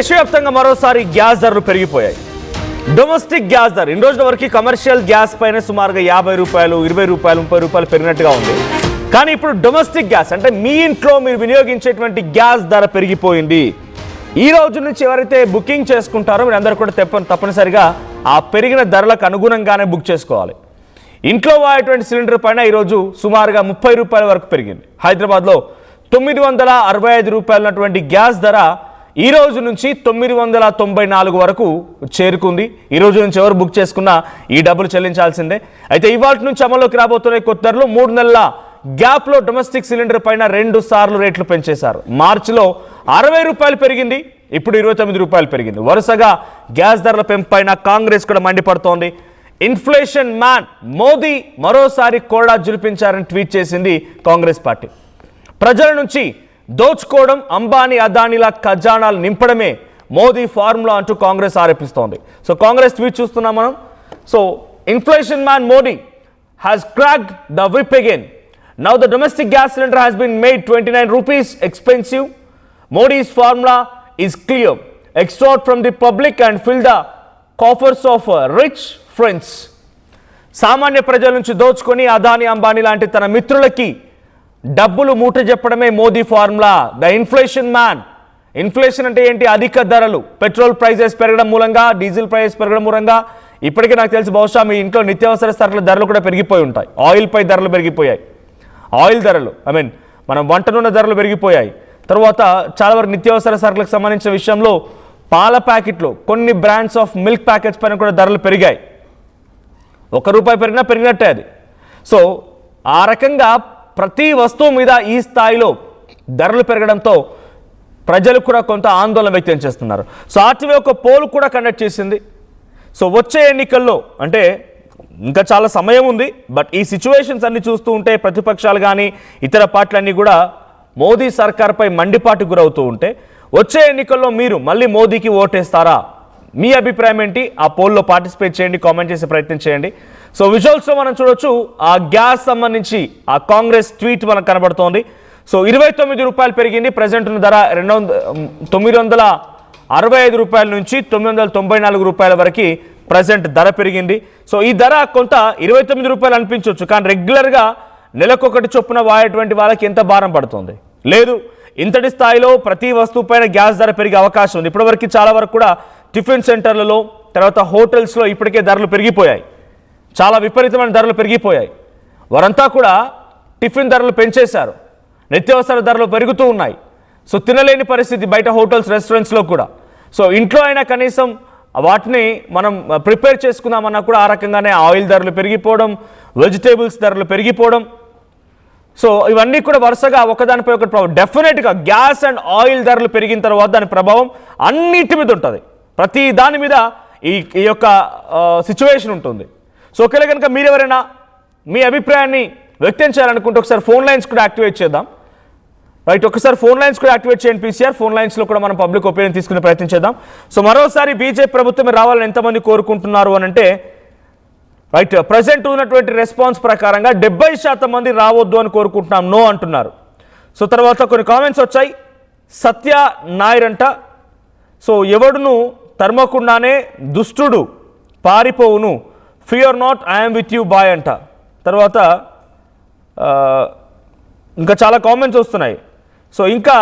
దేశవ్యాప్తంగా మరోసారి గ్యాస్ ధరలు పెరిగిపోయాయి. డొమెస్టిక్ గ్యాస్ ధర ఇన్ని రోజుల వరకు కమర్షియల్ గ్యాస్ పైన సుమారుగా 50 రూపాయలు, 20 రూపాయలు, 30 రూపాయలు పెరిగినట్టుగా ఉంది. కానీ ఇప్పుడు డొమెస్టిక్ గ్యాస్ అంటే మీ ఇంట్లో మీరు వినియోగించేటువంటి గ్యాస్ ధర పెరిగిపోయింది. ఈ రోజు నుంచి ఎవరైతే బుకింగ్ చేసుకుంటారో మీరు అందరూ కూడా తప్పనిసరిగా ఆ పెరిగిన ధరలకు అనుగుణంగానే బుక్ చేసుకోవాలి. ఇంట్లో వాడేటువంటి సిలిండర్ పైన ఈరోజు సుమారుగా 30 రూపాయల వరకు పెరిగింది. హైదరాబాద్లో 965 రూపాయలు ఉన్నటువంటి గ్యాస్ ధర ఈ రోజు నుంచి 994 వరకు చేరుకుంది. ఈ రోజు నుంచి ఎవరు బుక్ చేసుకున్నా ఈ డబ్బులు చెల్లించాల్సిందే. అయితే ఇవాళ నుంచి అమల్లోకి రాబోతున్న కొత్త ధరలు 3 నెలల గ్యాప్లో డొమెస్టిక్ సిలిండర్ పైన 2 సార్లు రేట్లు పెంచేశారు. మార్చిలో 60 రూపాయలు పెరిగింది, ఇప్పుడు 29 రూపాయలు పెరిగింది. వరుసగా గ్యాస్ ధరల పెంపైన కాంగ్రెస్ కూడా మండిపడుతోంది. ఇన్ఫ్లేషన్ మ్యాన్ మోదీ మరోసారి కోడా జులిపించారని ట్వీట్ చేసింది కాంగ్రెస్ పార్టీ. ప్రజల నుంచి దోచుకోవడం, అంబానీ అదానీల ఖజానాలు నింపడమే మోదీ ఫార్ములా అంటూ కాంగ్రెస్ ఆరోపిస్తోంది. సో కాంగ్రెస్ ట్వీట్ చూస్తున్నాం మనం. So inflation man Modi has cracked the whip again. Now the domestic gas cylinder has been made 29 rupees expensive. Modi's formula is clear. Extort from the public and fill the coffers of rich friends. సామాన్య ప్రజల నుంచి దోచుకొని అదానీ, అంబానీ లాంటి తన మిత్రులకి డబ్బులు మూట చెప్పడమే Modi formula. The inflation man. Inflation అంటే ఏంటి? అధిక ధరలు. పెట్రోల్ ప్రైజెస్ పెరగడం మూలంగా, డీజిల్ ప్రైజెస్ పెరగడం మూలంగా ఇప్పటికే నాకు తెలిసి బహుశా మీ ఇంట్లో నిత్యావసర సరుకుల ధరలు కూడా పెరిగిపోయి ఉంటాయి. ఆయిల్ పై ధరలు పెరిగిపోయాయి. ఆయిల్ ధరలు మనం వంట నూనె ధరలు పెరిగిపోయాయి. తర్వాత చాలా వరకు నిత్యావసర సరుకులకు సంబంధించిన విషయంలో పాల ప్యాకెట్లు, కొన్ని బ్రాండ్స్ ఆఫ్ మిల్క్ ప్యాకెట్స్ పైన కూడా ధరలు పెరిగాయి. ₹1 పెరిగినా పెరిగినట్టే అది. సో ఆ రకంగా ప్రతి వస్తువు మీద ఈ స్థాయిలో ధరలు పెరగడంతో ప్రజలు కూడా కొంత ఆందోళన వ్యక్తం చేస్తున్నారు. సో ఆర్టీవీ ఒక పోల్ కూడా కండక్ట్ చేసింది. సో వచ్చే ఎన్నికల్లో అంటే ఇంకా చాలా సమయం ఉంది, బట్ ఈ సిచ్యువేషన్స్ అన్ని చూస్తూ ఉంటే ప్రతిపక్షాలు కానీ ఇతర పార్టీలన్నీ కూడా మోదీ సర్కార్పై మండిపాటుకు గురవుతూ ఉంటే వచ్చే ఎన్నికల్లో మీరు మళ్ళీ మోదీకి ఓటేస్తారా? మీ అభిప్రాయం ఏంటి? ఆ పోల్లో పార్టిసిపేట్ చేయండి, కామెంట్ చేసే ప్రయత్నం చేయండి. సో విజువల్స్లో మనం చూడొచ్చు ఆ గ్యాస్ సంబంధించి ఆ కాంగ్రెస్ ట్వీట్ మనకు కనబడుతోంది. సో 29 రూపాయలు పెరిగింది. ప్రజెంట్ ఉన్న ధర 965 రూపాయల నుంచి 994 రూపాయల వరకు ప్రజెంట్ ధర పెరిగింది. సో ఈ ధర కొంత 29 రూపాయలు అనిపించవచ్చు, కానీ రెగ్యులర్గా నెలకొకటి చొప్పున వాడేటువంటి వాళ్ళకి ఎంత భారం పడుతుంది? లేదు, ఇంతటి స్థాయిలో ప్రతి వస్తువు పైన గ్యాస్ ధర పెరిగే అవకాశం ఉంది. ఇప్పటివరకు చాలా వరకు కూడా టిఫిన్ సెంటర్లలో, తర్వాత హోటల్స్లో ఇప్పటికే ధరలు పెరిగిపోయాయి. చాలా విపరీతమైన ధరలు పెరిగిపోయాయి. వారంతా కూడా టిఫిన్ ధరలు పెంచేశారు. నిత్యావసర ధరలు పెరుగుతూ ఉన్నాయి. సో తినలేని పరిస్థితి బయట హోటల్స్, రెస్టారెంట్స్లో కూడా. సో ఇంట్లో అయినా కనీసం వాటిని మనం ప్రిపేర్ చేసుకుందామన్నా కూడా ఆ రకంగానే ఆయిల్ ధరలు పెరిగిపోవడం, వెజిటేబుల్స్ ధరలు పెరిగిపోవడం. సో ఇవన్నీ కూడా వరుసగా ఒకదానిపై ఒకటి ప్రభావం. డెఫినెట్గా గ్యాస్ అండ్ ఆయిల్ ధరలు పెరిగిన తర్వాత దాని ప్రభావం అన్నిటి మీద ఉంటుంది. ప్రతి దాని మీద ఈ యొక్క సిచ్యువేషన్ ఉంటుంది. సో ఒకవేళ కనుక మీరెవరైనా మీ అభిప్రాయాన్ని వ్యక్తం చేయాలనుకుంటే ఒకసారి ఫోన్ లైన్స్ కూడా యాక్టివేట్ చేద్దాం. రైట్, ఒకసారి ఫోన్ లైన్స్ కూడా యాక్టివేట్ చేయండి పీసీఆర్. ఫోన్ లైన్స్లో కూడా మనం పబ్లిక్ ఒపీనియన్ తీసుకునే ప్రయత్నం చేద్దాం. సో మరోసారి బీజేపీ ప్రభుత్వం రావాలని ఎంతమంది కోరుకుంటున్నారు అని అంటే రైట్, ప్రజెంట్ ఉన్నటువంటి రెస్పాన్స్ ప్రకారంగా 70% మంది రావద్దు అని కోరుకుంటున్నాం, నో అంటున్నారు. సో తర్వాత కొన్ని కామెంట్స్ వచ్చాయి. సత్య నాయర్ అంట, సో ఎవడును తరమకుండానే దుష్టుడు పారిపోవును, fear not, I'm with you boy అంట. తర్వాత ఇంకా చాలా కామెంట్స్ వస్తున్నాయి. సో ఇంకా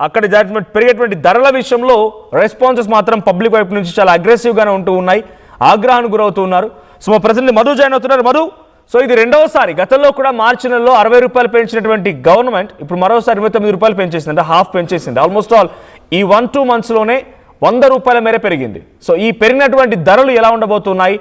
అక్కడ పెరిగేటువంటి ధరల విషయంలో రెస్పాన్సెస్ మాత్రం పబ్లిక్ వైపు నుంచి చాలా అగ్రెసివ్గానే ఉంటూ ఉన్నాయి, ఆగ్రహానికి గురవుతూ ఉన్నారు. సో మా ప్రతినిధి మధు జాయిన్ అవుతున్నారు. మధు, సో ఇది రెండవసారి, గతంలో కూడా మార్చి నెలలో 60 రూపాయలు పెంచినటువంటి గవర్నమెంట్ ఇప్పుడు మరోసారి 29 రూపాయలు పెంచేసింది, అంటే హాఫ్ పెంచేసింది. ఆల్మోస్ట్ ఆల్ ఈ 1-2 మంత్స్లోనే 100 రూపాయల మేర పెరిగింది. సో ఈ పెరిగినటువంటి ధరలు ఎలా ఉండబోతున్నాయి,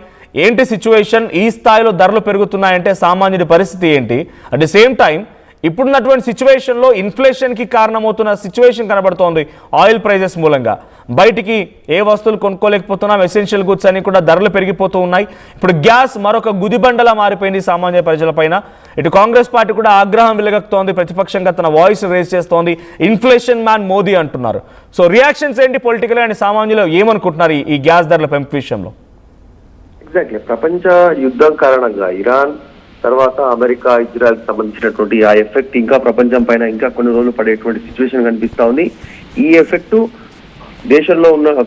ఏంటి సిచ్యువేషన్? ఈ స్థాయిలో ధరలు పెరుగుతున్నాయంటే సామాన్యుడి పరిస్థితి ఏంటి? అట్ ది సేమ్ టైం ఇప్పుడున్నటువంటి సిచ్యువేషన్లో ఇన్ఫ్లేషన్కి కారణమవుతున్న సిచ్యువేషన్ కనబడుతోంది. ఆయిల్ ప్రైజెస్ మూలంగా బయటికి ఏ వస్తువులు కొనుక్కోలేకపోతున్నాం, ఎసెన్షియల్ గుడ్స్ అన్ని కూడా ధరలు పెరిగిపోతూ ఉన్నాయి. ఇప్పుడు గ్యాస్ మరొక గుదిబండలా మారిపోయింది సామాన్య ప్రజలపైన. ఇటు కాంగ్రెస్ పార్టీ కూడా ఆగ్రహం వెలుగక్తోంది, ప్రతిపక్షంగా తన వాయిస్ రేజ్ చేస్తోంది. ఇన్ఫ్లేషన్ మ్యాన్ మోదీ అంటున్నారు. సో రియాక్షన్స్ ఏంటి పొలిటికల్ అండ్ సామాన్యులు ఏమనుకుంటున్నారు ఈ గ్యాస్ ధరల పెంపు విషయంలో? ఎగ్జాక్ట్లీ, ప్రపంచ యుద్ధం కారణంగా ఇరాన్ తర్వాత అమెరికా, ఇజ్రాయెల్ సంబంధించినటువంటి ఆ ఎఫెక్ట్ ఇంకా ప్రపంచం పైన ఇంకా కొన్ని రోజులు పడేటువంటి సిచ్యువేషన్ కనిపిస్తా ఉంది. ఈ ఎఫెక్ట్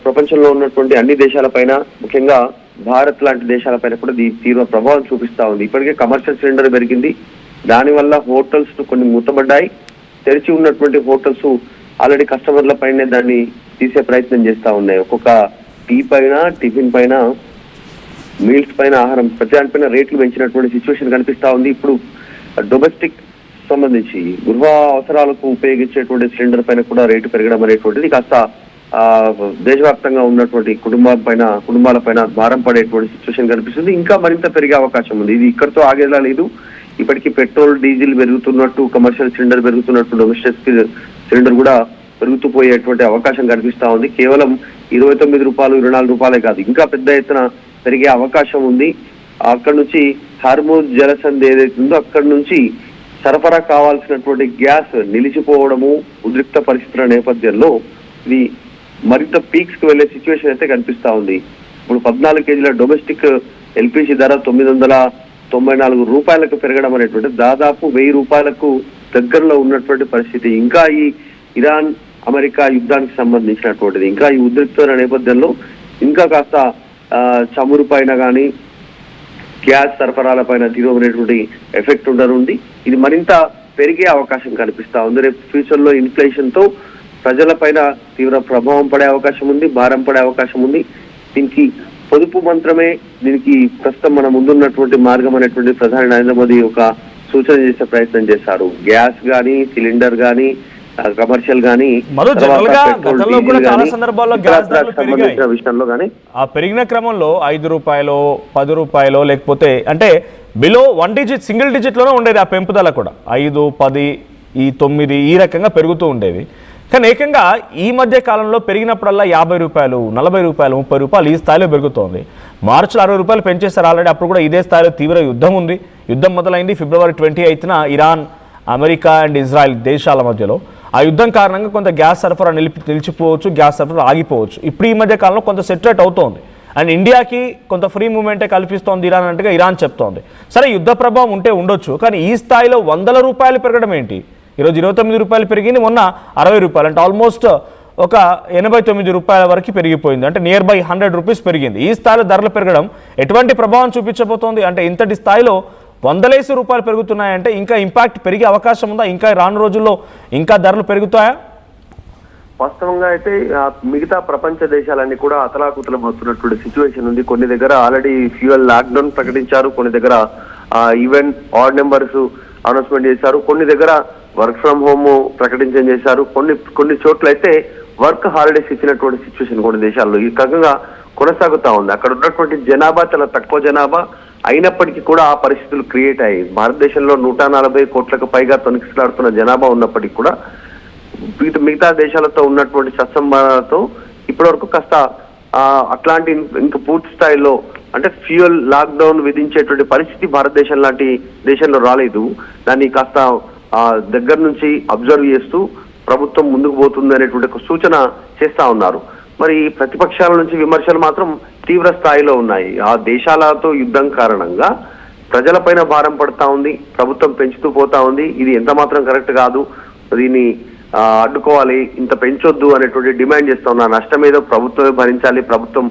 ప్రపంచంలో ఉన్నటువంటి అన్ని దేశాలపైన, ముఖ్యంగా భారత్ లాంటి దేశాలపైన కూడా తీవ్ర ప్రభావం చూపిస్తా ఉంది. ఇప్పటికే కమర్షియల్ సిలిండర్ పెరిగింది, దానివల్ల హోటల్స్ కొన్ని మూతపడ్డాయి. తెరిచి ఉన్నటువంటి హోటల్స్ ఆల్రెడీ కస్టమర్ల పైనే దాన్ని తీసే ప్రయత్నం చేస్తా ఉన్నాయి. ఒక్కొక్క టీ పైన, టిఫిన్ పైన, మీల్స్ పైన, ఆహారం ప్రతిదానిపైన రేట్లు పెంచినటువంటి సిచ్యువేషన్ కనిపిస్తా ఉంది. ఇప్పుడు డొమెస్టిక్ సంబంధించి గృహ అవసరాలకు ఉపయోగించేటువంటి సిలిండర్ పైన కూడా రేటు పెరగడం అనేటువంటిది కాస్త దేశవ్యాప్తంగా ఉన్నటువంటి కుటుంబాల పైన భారం పడేటువంటి సిచ్యువేషన్ కనిపిస్తుంది. ఇంకా మరింత పెరిగే అవకాశం ఉంది. ఇది ఇక్కడితో ఆగేలా లేదు. ఇప్పటికీ పెట్రోల్, డీజిల్ పెరుగుతున్నట్టు, కమర్షియల్ సిలిండర్ పెరుగుతున్నట్టు, డొమెస్టిక్ సిలిండర్ కూడా పెరుగుతూ పోయేటువంటి అవకాశం కనిపిస్తా ఉంది. కేవలం 29 రూపాయలు, 24 రూపాయలే కాదు, ఇంకా పెద్ద ఎత్తున పెరిగే అవకాశం ఉంది. అక్కడ నుంచి హార్మోజ్ జలసంధి ఏదైతే ఉందో అక్కడి నుంచి సరఫరా కావాల్సినటువంటి గ్యాస్ నిలిచిపోవడము, ఉద్రిక్త పరిస్థితుల నేపథ్యంలో ఇది మరింత పీక్స్ కు వెళ్లే సిచ్యువేషన్ అయితే కనిపిస్తా ఉంది. ఇప్పుడు 14 కేజీల డొమెస్టిక్ ఎల్పిజి ధర 994 రూపాయలకు పెరగడం అనేటువంటి దాదాపు 1000 రూపాయలకు దగ్గరలో ఉన్నటువంటి పరిస్థితి. ఇంకా ఈ ఇరాన్ అమెరికా యుద్ధానికి సంబంధించినటువంటిది, ఇంకా ఈ ఉద్రిక్తమైన నేపథ్యంలో ఇంకా కాస్త చమురు పైన కానీ గ్యాస్ సరఫరాల పైన తీవ్రమైనటువంటి ఎఫెక్ట్ ఉండనుంది. ఇది మరింత పెరిగే అవకాశం కనిపిస్తా ఉంది. రేపు ఫ్యూచర్ లో ఇన్ఫ్లేషన్ తో ప్రజల పైన తీవ్ర ప్రభావం పడే అవకాశం ఉంది, భారం పడే అవకాశం ఉంది. దీనికి పొదుపు మంత్రమే దీనికి ప్రస్తుతం మన ముందున్నటువంటి మార్గం అనేటువంటి ప్రధాని నరేంద్ర మోదీ ఒక సూచన చేసే ప్రయత్నం చేశారు. గ్యాస్ గానీ, సిలిండర్ గానీ, కమర్షియల్ గానీ, విషయంలో గానీ ఆ పెరిగిన క్రమంలో 5 రూపాయలు, 10 రూపాయలు, లేకపోతే అంటే బిలో 1 డిజిట్, సింగిల్ డిజిట్ లోనే ఉండేది ఆ పెంపుదల కూడా. 5, 10, 9 ఈ రకంగా పెరుగుతూ ఉండేది. కానీ ఏకంగా ఈ మధ్య కాలంలో పెరిగినప్పుడల్లా 50 రూపాయలు, 40 రూపాయలు, 30 రూపాయలు ఈ స్థాయిలో పెరుగుతోంది. మార్చిలో 60 రూపాయలు పెంచేశారు ఆల్రెడీ. అప్పుడు కూడా ఇదే స్థాయిలో తీవ్ర యుద్ధం ఉంది. యుద్ధం మొదలైంది ఫిబ్రవరి 28న ఇరాన్, అమెరికా అండ్ ఇజ్రాయెల్ దేశాల మధ్యలో. ఆ యుద్ధం కారణంగా కొంత గ్యాస్ సరఫరా నిలిచిపోవచ్చు, గ్యాస్ సరఫరా ఆగిపోవచ్చు. ఇప్పుడు ఈ మధ్య కాలంలో కొంత సెటరేట్ అవుతోంది. అండ్ ఇండియాకి కొంత ఫ్రీ మూవ్మెంటే కల్పిస్తోంది ఇరాన్ అన్నట్టుగా ఇరాన్ చెప్తోంది. సరే, యుద్ధ ప్రభావం ఉంటే ఉండొచ్చు, కానీ ఈ స్థాయిలో 100 రూపాయలు పెరగడం ఏంటి? ఈరోజు 29 రూపాయలు పెరిగింది, మొన్న 60 రూపాయలు, అంటే ఆల్మోస్ట్ ఒక 89 రూపాయల వరకు పెరిగిపోయింది. అంటే నియర్ బై 100 రూపీస్ పెరిగింది. ఈ స్థాయిలో ధరలు పెరగడం ఎటువంటి ప్రభావం చూపించబోతోంది? అంటే ఇంతటి స్థాయిలో 100 రూపాయలు పెరుగుతున్నాయంటే ఇంకా ఇంపాక్ట్ పెరిగే అవకాశం ఉందా? ఇంకా రాను రోజుల్లో ఇంకా ధరలు పెరుగుతాయా? వాస్తవంగా అయితే మిగతా ప్రపంచ దేశాలన్నీ కూడా అతలాకుతలం అవుతున్నటువంటి సిచ్యువేషన్ ఉంది. కొన్ని దగ్గర ఆల్రెడీ ఫ్యూయల్ లాక్డౌన్ ప్రకటించారు, కొన్ని దగ్గర ఈవెన్ ఆడ్ నెంబర్స్ అనౌన్స్మెంట్ చేశారు, కొన్ని దగ్గర వర్క్ ఫ్రమ్ హోమ్ ప్రకటించడం చేశారు, కొన్ని చోట్ల అయితే వర్క్ హాలిడేస్ ఇచ్చినటువంటి సిచ్యువేషన్ కొన్ని దేశాల్లో ఈ రకంగా కొనసాగుతా ఉంది. అక్కడ ఉన్నటువంటి జనాభా చాలా తక్కువ జనాభా అయినప్పటికీ కూడా ఆ పరిస్థితులు క్రియేట్ అయ్యాయి. భారతదేశంలో 140 కోట్లకు పైగా తొనికిసలాడుతున్న జనాభా ఉన్నప్పటికీ కూడా మిగతా దేశాలతో ఉన్నటువంటి సత్సంబంధాలతో ఇప్పటివరకు కాస్త అట్లాంటి ఇంకా పూర్తి స్థాయిలో అంటే ఫ్యూయల్ లాక్డౌన్ విధించేటువంటి పరిస్థితి భారతదేశం లాంటి దేశంలో రాలేదు. దాన్ని కాస్త దగ్గర నుంచి అబ్జర్వ్ చేస్తూ ప్రభుత్వం ముందుకు పోతుంది అనేటువంటి ఒక సూచన చేస్తా ఉన్నారు. మరి ప్రతిపక్షాల నుంచి విమర్శలు మాత్రం తీవ్ర స్థాయిలో ఉన్నాయి. ఆ దేశాలతో యుద్ధం కారణంగా ప్రజలపైన భారం పడతా ఉంది, ప్రభుత్వం పెంచుతూ పోతా ఉంది. ఇది ఎంత మాత్రం కరెక్ట్ కాదు, దీన్ని అడ్డుకోవాలి, ఇంత పెంచొద్దు అనేటువంటి డిమాండ్ చేస్తా ఉన్నారు. నష్టం ఏదో ప్రభుత్వమే భరించాలి, ప్రభుత్వం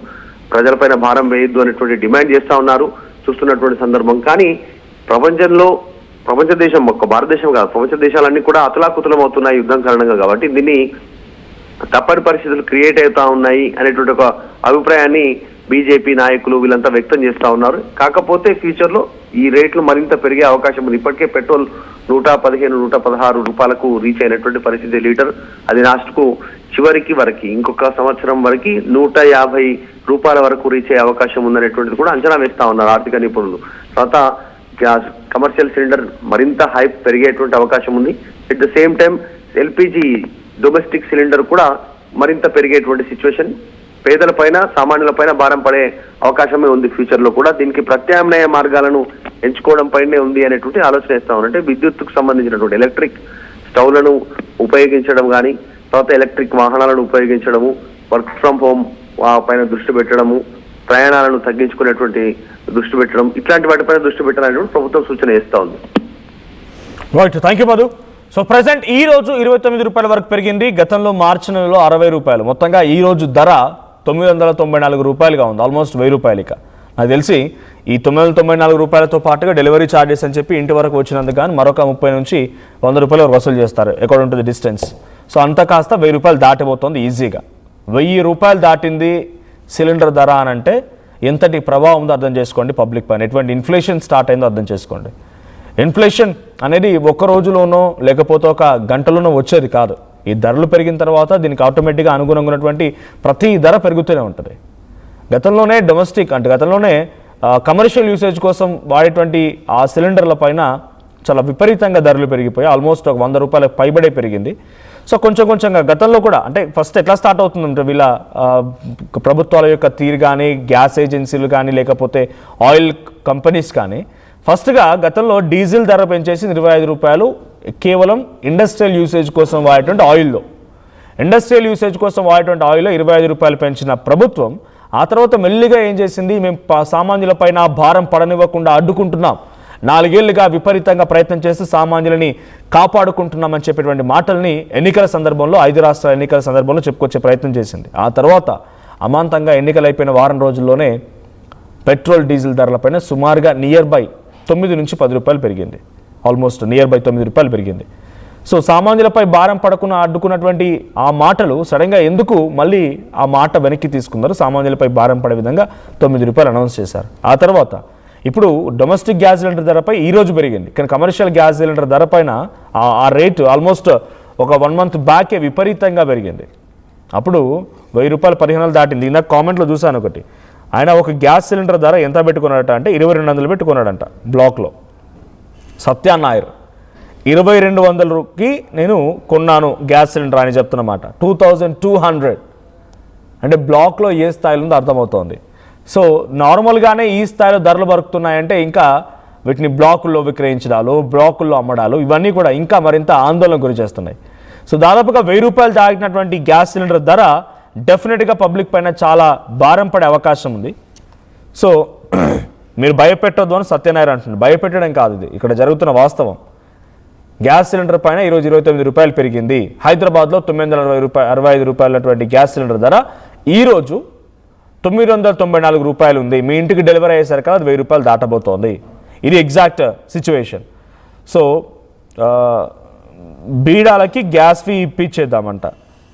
ప్రజలపైన భారం వేయొద్దు అనేటువంటి డిమాండ్ చేస్తా ఉన్నారు చూస్తున్నటువంటి సందర్భం. కానీ ప్రపంచ దేశం, ఒక్క భారతదేశం కాదు, ప్రపంచ దేశాలన్నీ కూడా అతలాకుతలం అవుతున్నాయి యుద్ధం కారణంగా. కాబట్టి దీన్ని తప్పని పరిస్థితులు క్రియేట్ అవుతా ఉన్నాయి అనేటువంటి ఒక అభిప్రాయాన్ని బీజేపీ నాయకులు వీళ్ళంతా వ్యక్తం చేస్తా ఉన్నారు. కాకపోతే ఫ్యూచర్ లో ఈ రేట్లు మరింత పెరిగే అవకాశం ఉంది. ఇప్పటికే పెట్రోల్ 115, 116 రూపాయలకు రీచ్ అయినటువంటి పరిస్థితి లీటర్. అది లాస్ట్ కు చివరికి ఇంకొక సంవత్సరం వరకు 150 రూపాయల వరకు రీచ్ అయ్యే అవకాశం ఉందనేటువంటిది కూడా అంచనా వేస్తా ఉన్నారు ఆర్థిక నిపుణులు. తర్వాత కమర్షియల్ సిలిండర్ మరింత హైప్ పెరిగేటువంటి అవకాశం ఉంది. At the same time LPG domestic cylinder కూడా మరింత పెరిగేటువంటి సిచ్యువేషన్, పేదల పైన, సామాన్యుల పైన భారం పడే అవకాశమే ఉంది ఫ్యూచర్ లో కూడా. దీనికి ప్రత్యామ్నాయ మార్గాలను ఎంచుకోవడం పైనే ఉంది అనేటువంటి ఆలోచన చేస్తా ఉన్నారంటే విద్యుత్తుకు సంబంధించినటువంటి ఎలక్ట్రిక్ స్టవ్లను ఉపయోగించడం కానీ, తర్వాత ఎలక్ట్రిక్ వాహనాలను ఉపయోగించడము, వర్క్ ఫ్రమ్ హోమ్ పైన దృష్టి పెట్టడము, ప్రయాణాలను తగ్గించుకునేటువంటి దృష్టి పెట్టడం, ఇట్లాంటి వాటిపైన దృష్టి పెట్టాలనేటువంటి ప్రభుత్వం సూచన చేస్తా ఉంది. Right, thank you Madhu. So present ఈ రోజు 29 రూపాయల వరకు పెరిగింది. గతంలో మార్చి నెలలో 60 రూపాయలు. మొత్తంగా ఈ రోజు ధర 994 రూపాయలుగా ఉంది, ఆల్మోస్ట్ 1000 రూపాయలు. ఇక నాకు తెలిసి ఈ 994 రూపాయలతో పాటుగా డెలివరీ ఛార్జెస్ అని చెప్పి ఇంటి వరకు వచ్చినందుకు కానీ మరొక 30 నుంచి 100 రూపాయలు వసూలు చేస్తారు ఎక్కడ ఉంటుంది డిస్టెన్స్. సో అంత కాస్త 1000 రూపాయలు దాటిపోతుంది ఈజీగా. 1000 రూపాయలు దాటింది సిలిండర్ ధర అని అంటే ఎంతటి ప్రభావం ఉందో అర్థం చేసుకోండి పబ్లిక్ పైన, ఎటువంటి ఇన్ఫ్లేషన్ స్టార్ట్ అయిందో అర్థం చేసుకోండి. ఇన్ఫ్లేషన్ అనేది ఒక్క రోజులోనో లేకపోతే ఒక గంటలోనో వచ్చేది కాదు. ఈ ధరలు పెరిగిన తర్వాత దీనికి ఆటోమేటిక్గా అనుగుణంగా ఉన్నటువంటి ప్రతి ధర పెరుగుతూనే ఉంటుంది. గతంలోనే డొమెస్టిక్ అంటే గతంలోనే కమర్షియల్ యూసేజ్ కోసం వాడేటువంటి ఆ సిలిండర్ల పైన చాలా విపరీతంగా ధరలు పెరిగిపోయి ఆల్మోస్ట్ ఒక 100 రూపాయలకు పైబడే పెరిగింది. సో కొంచెంగా గతంలో కూడా అంటే ఫస్ట్ ఎట్లా స్టార్ట్ అవుతుందంటే వీళ్ళ ప్రభుత్వాల యొక్క తీరు కానీ, గ్యాస్ ఏజెన్సీలు కానీ, లేకపోతే ఆయిల్ కంపెనీస్ కానీ ఫస్ట్గా గతంలో డీజిల్ ధర పెంచేసి 25 రూపాయలు కేవలం ఇండస్ట్రియల్ యూసేజ్ కోసం వాడేటువంటి ఆయిల్లో, ఇండస్ట్రియల్ యూసేజ్ కోసం వాడేటువంటి ఆయిల్లో 25 రూపాయలు పెంచిన ప్రభుత్వం ఆ తర్వాత మెల్లిగా ఏం చేసింది, మేము సామాన్యుల పైన భారం పడనివ్వకుండా అడ్డుకుంటున్నాం, 4 ఏళ్లుగా విపరీతంగా ప్రయత్నం చేస్తూ సామాన్యులని కాపాడుకుంటున్నామని చెప్పేటువంటి మాటల్ని ఎన్నికల సందర్భంలో 5 రాష్ట్రాల ఎన్నికల సందర్భంలో చెప్పుకొచ్చే ప్రయత్నం చేసింది. ఆ తర్వాత అమాంతంగా ఎన్నికలు అయిపోయిన వారం రోజుల్లోనే పెట్రోల్ డీజిల్ ధరలపైన సుమారుగా నియర్ బై 9 నుంచి 10 రూపాయలు పెరిగింది, ఆల్మోస్ట్ నియర్ బై 9 రూపాయలు పెరిగింది. సో సామాన్యులపై భారం పడకుండా అడ్డుకున్నటువంటి ఆ మాటలు సడన్గా ఎందుకు మళ్ళీ ఆ మాట వెనక్కి తీసుకున్నారు, సామాన్యులపై భారం పడే విధంగా 9 రూపాయలు అనౌన్స్ చేశారు. ఆ తర్వాత ఇప్పుడు డొమెస్టిక్ గ్యాస్ సిలిండర్ ధరపై ఈ రోజు పెరిగింది, కానీ కమర్షియల్ గ్యాస్ సిలిండర్ ధర పైన ఆ రేటు ఆల్మోస్ట్ ఒక 1 మంత్ బ్యాకే విపరీతంగా పెరిగింది. అప్పుడు 1000 రూపాయలు 1500 దాటింది. నాకు కామెంట్లో చూశాను ఒకటి, ఆయన ఒక గ్యాస్ సిలిండర్ ధర ఎంత పెట్టుకున్నాడట అంటే 2200 పెట్టుకున్నాడంట బ్లాక్లో. సత్యానాయర్ 2200కి నేను కొన్నాను గ్యాస్ సిలిండర్ అని చెప్తున్నమాట. 2200 అంటే బ్లాక్లో ఏ స్థాయిలో ఉందో అర్థమవుతోంది. సో నార్మల్గానే ఈ స్థాయిలో ధరలు బరుకుతున్నాయంటే ఇంకా వీటిని బ్లాకుల్లో విక్రయించడాలు, బ్లాకుల్లో అమ్మడాలు ఇవన్నీ కూడా ఇంకా మరింత ఆందోళన గురి చేస్తున్నాయి. సో దాదాపుగా 1000 రూపాయలు దాటినటువంటి గ్యాస్ సిలిండర్ ధర డెఫినెట్గా పబ్లిక్ పైన చాలా భారం పడే అవకాశం ఉంది. సో మీరు భయపెట్టొద్దు అని సత్యనారాయణ అంటున్నారు. భయపెట్టడం కాదు, ఇది ఇక్కడ జరుగుతున్న వాస్తవం. గ్యాస్ సిలిండర్ పైన ఈరోజు 29 రూపాయలు పెరిగింది. హైదరాబాద్లో 965 రూపాయలటువంటి గ్యాస్ సిలిండర్ ధర ఈరోజు 994 రూపాయలు ఉంది. మీ ఇంటికి డెలివరీ అయ్యేసరికి అది 1000 రూపాయలు దాటబోతోంది. ఇది ఎగ్జాక్ట్ సిచ్యువేషన్. సో బీడాలకి గ్యాస్ ఫీ ఇప్పించేద్దామంట,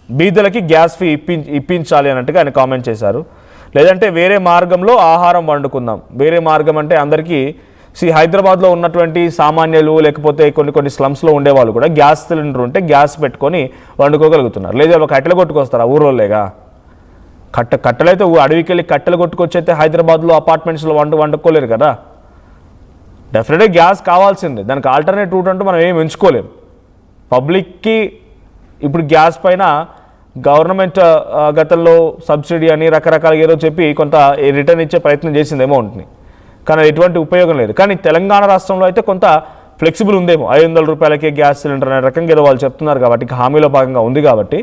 బీదలకి గ్యాస్ ఫీ ఇప్పించాలి అన్నట్టుగా ఆయన కామెంట్ చేశారు. లేదంటే వేరే మార్గంలో ఆహారం వండుకుందాం. వేరే మార్గం అంటే అందరికీ హైదరాబాద్లో ఉన్నటువంటి సామాన్యులు లేకపోతే కొన్ని స్లమ్స్లో ఉండేవాళ్ళు కూడా గ్యాస్ సిలిండర్ ఉంటే గ్యాస్ పెట్టుకొని వండుకోగలుగుతున్నారు. లేదా ఒక కట్టెలు కొట్టుకొస్తారా ఊరోళ్ళేగా, కట్టెలైతే అడవికి వెళ్ళి కట్టెలు కొట్టుకొచ్చైతే హైదరాబాద్లో అపార్ట్మెంట్స్లో వండుకోలేరు కదా. డెఫినెట్గా గ్యాస్ కావాల్సిందే, దానికి ఆల్టర్నేట్ రూట్ అంటూ మనం ఏం ఎంచుకోలేము. పబ్లిక్కి ఇప్పుడు గ్యాస్ పైన గవర్నమెంట్ గతంలో సబ్సిడీ అని రకరకాల ఏదో చెప్పి కొంత రిటర్న్ ఇచ్చే ప్రయత్నం చేసింది అమౌంట్ని, కానీ ఎటువంటి ఉపయోగం లేదు. కానీ తెలంగాణ రాష్ట్రంలో అయితే కొంత ఫ్లెక్సిబుల్ ఉందేమో, 500 రూపాయలకే గ్యాస్ సిలిండర్ అనే రకంగా ఏదో వాళ్ళు చెప్తున్నారు కాబట్టి హామీలో భాగంగా ఉంది కాబట్టి.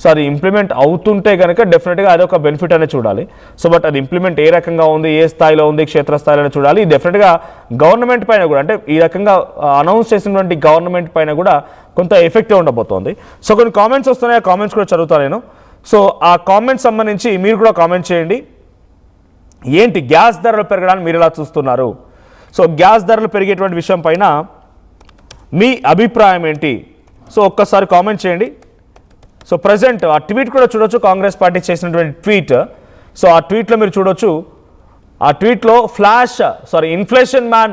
సో అది ఇంప్లిమెంట్ అవుతుంటే కనుక డెఫినెట్గా అదొక బెనిఫిట్ అనే చూడాలి. సో బట్ అది ఇంప్లిమెంట్ ఏ రకంగా ఉంది, ఏ స్థాయిలో ఉంది, క్షేత్రస్థాయిలో చూడాలి. డెఫినెట్గా గవర్నమెంట్ పైన కూడా అంటే ఈ రకంగా అనౌన్స్ చేసినటువంటి గవర్నమెంట్ పైన కూడా కొంత ఎఫెక్టివ్ ఉండబోతోంది. సో కొన్ని కామెంట్స్ వస్తున్నాయి, ఆ కామెంట్స్ కూడా చదువుతాను నేను. సో ఆ కామెంట్స్ సంబంధించి మీరు కూడా కామెంట్ చేయండి. ఏంటి గ్యాస్ ధరలు పెరగడానికి మీరు ఎలా చూస్తున్నారు? సో గ్యాస్ ధరలు పెరిగేటువంటి విషయం పైన మీ అభిప్రాయం ఏంటి? సో ఒక్కసారి కామెంట్ చేయండి. సో ప్రజెంట్ ఆ ట్వీట్ కూడా చూడొచ్చు, కాంగ్రెస్ పార్టీ చేసినటువంటి ట్వీట్. సో ఆ ట్వీట్లో మీరు చూడొచ్చు, ఆ ట్వీట్లో ఇన్ఫ్లేషన్ మ్యాన్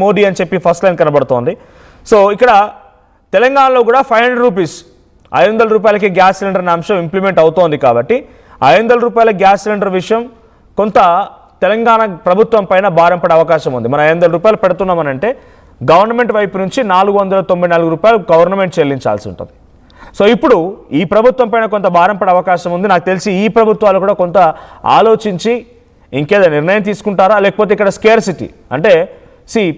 మోడీ అని చెప్పి ఫస్ట్ లైన్ కనబడుతోంది. సో ఇక్కడ తెలంగాణలో కూడా 500 రూపీస్ 500 రూపాయలకి గ్యాస్ సిలిండర్ అనే అంశం ఇంప్లిమెంట్ అవుతోంది కాబట్టి 500 రూపాయల గ్యాస్ సిలిండర్ విషయం కొంత తెలంగాణ ప్రభుత్వం పైన భారం పడే అవకాశం ఉంది. మనం 500 రూపాయలు పెడుతున్నామనంటే గవర్నమెంట్ వైపు నుంచి 494 రూపాయలు గవర్నమెంట్ చెల్లించాల్సి ఉంటుంది. సో ఇప్పుడు ఈ ప్రభుత్వం పైన కొంత భారం పడే అవకాశం ఉంది. నాకు తెలిసి ఈ ప్రభుత్వాలు కూడా కొంత ఆలోచించి ఇంకేదో నిర్ణయం తీసుకుంటారా, లేకపోతే ఇక్కడ స్కేర్సిటీ అంటే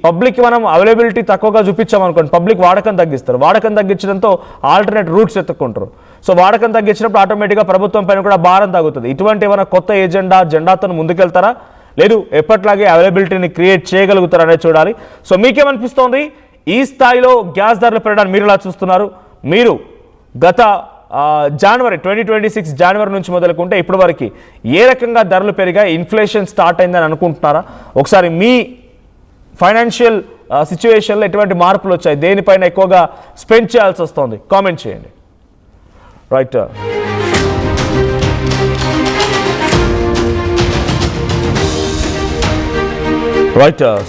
పబ్లిక్కి మనం అవైలబిలిటీ తక్కువగా చూపించామనుకోండి, పబ్లిక్ వాడకం తగ్గిస్తారు. వాడకం తగ్గించడంతో ఆల్టర్నేట్ రూట్స్ ఎత్తుక్కుంటారు. సో వాడకం తగ్గించినప్పుడు ఆటోమేటిక్గా ప్రభుత్వం పైన కూడా భారం తగ్గుతుంది. ఇటువంటి ఏమైనా కొత్త జెండాతో ముందుకెళ్తారా, లేదు ఎప్పట్లాగే అవైలబిలిటీని క్రియేట్ చేయగలుగుతారనేది చూడాలి. సో మీకేమనిపిస్తోంది, ఈ స్థాయిలో గ్యాస్ ధరలు పెరగడానికి మీరు ఎలా చూస్తున్నారు? మీరు గత జనవరి 2026 జనవరి నుంచి మొదలుకుంటే ఇప్పటి వరకు ఏ రకంగా ధరలు పెరిగాయి, ఇన్ఫ్లేషన్ స్టార్ట్ అయిందని అనుకుంటున్నారా? ఒకసారి మీ ఫైనాన్షియల్ సిచ్యువేషన్లో ఎటువంటి మార్పులు వచ్చాయి, దేనిపైన ఎక్కువగా స్పెండ్ చేయాల్సి వస్తుంది, కామెంట్ చేయండి. రైట్,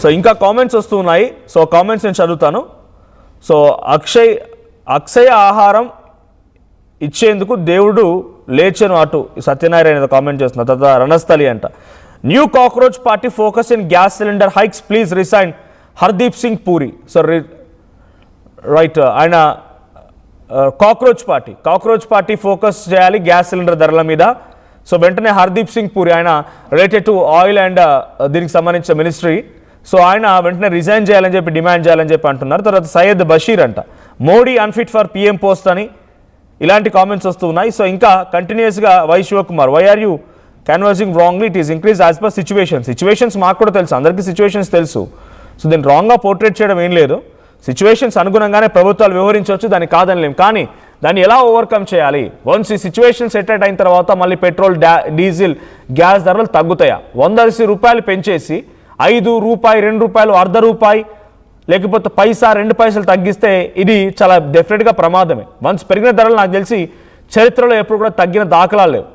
సో ఇంకా కామెంట్స్ వస్తున్నాయి. సో కామెంట్స్ నేను చదువుతాను. సో అక్షయ ఆహారం ఇచ్చేందుకు దేవుడు లేచను అటు సత్యనారాయణ కామెంట్ చేస్తున్నారు. తర్వాత రణస్థలి అంట, new cockroach party focus in gas cylinder hikes, please resign Hardeep Singh puri. So right, ఆయన కాక్రోచ్ పార్టీ ఫోకస్ చేయాలి గ్యాస్ సిలిండర్ ధరల మీద. సో వెంటనే హర్దీప్ సింగ్ పూరి, ఆయన రిలేటెడ్ టు ఆయిల్ అండ్ దీనికి సంబంధించిన మినిస్ట్రీ, సో ఆయన వెంటనే రిజైన్ చేయాలని చెప్పి డిమాండ్ చేయాలని చెప్పి అంటున్నారు. తర్వాత సయ్యద్ బషీర్ అంట, Modi unfit for PM post అని ఇలాంటి కామెంట్స్ వస్తూ ఉన్నాయి. సో ఇంకా కంటిన్యూస్గా why Shivakumar, why are you canvassing wrongly, it is increase as per situations మాకు కూడా తెలుసు, అందరికీ సిచ్యువేషన్స్ తెలుసు. సో దీన్ని రాంగ్గా పోర్ట్రేట్ చేయడం ఏం లేదు, సిచ్యువేషన్స్ అనుగుణంగానే ప్రభుత్వాలు వ్యవహరించవచ్చు, దాన్ని కాదనలేం. కానీ దాన్ని ఎలా ఓవర్కమ్ చేయాలి? వన్స్ ఈ సిచ్యువేషన్ సెటిల్ అయిన తర్వాత మళ్ళీ పెట్రోల్, డీజిల్, గ్యాస్ ధరలు తగ్గుతాయా? 180 రూపాయలు పెంచేసి 5 రూపాయి, 2 రూపాయలు, అర్ధ రూపాయి, లేకపోతే పైసా 2 పైసలు తగ్గిస్తే ఇది చాలా డెఫినెట్గా ప్రమాదమే. వన్స్ పెరిగిన ధరలు నాకు తెలిసి చరిత్రలో ఎప్పుడు కూడా తగ్గిన దాఖలాలు లేవు.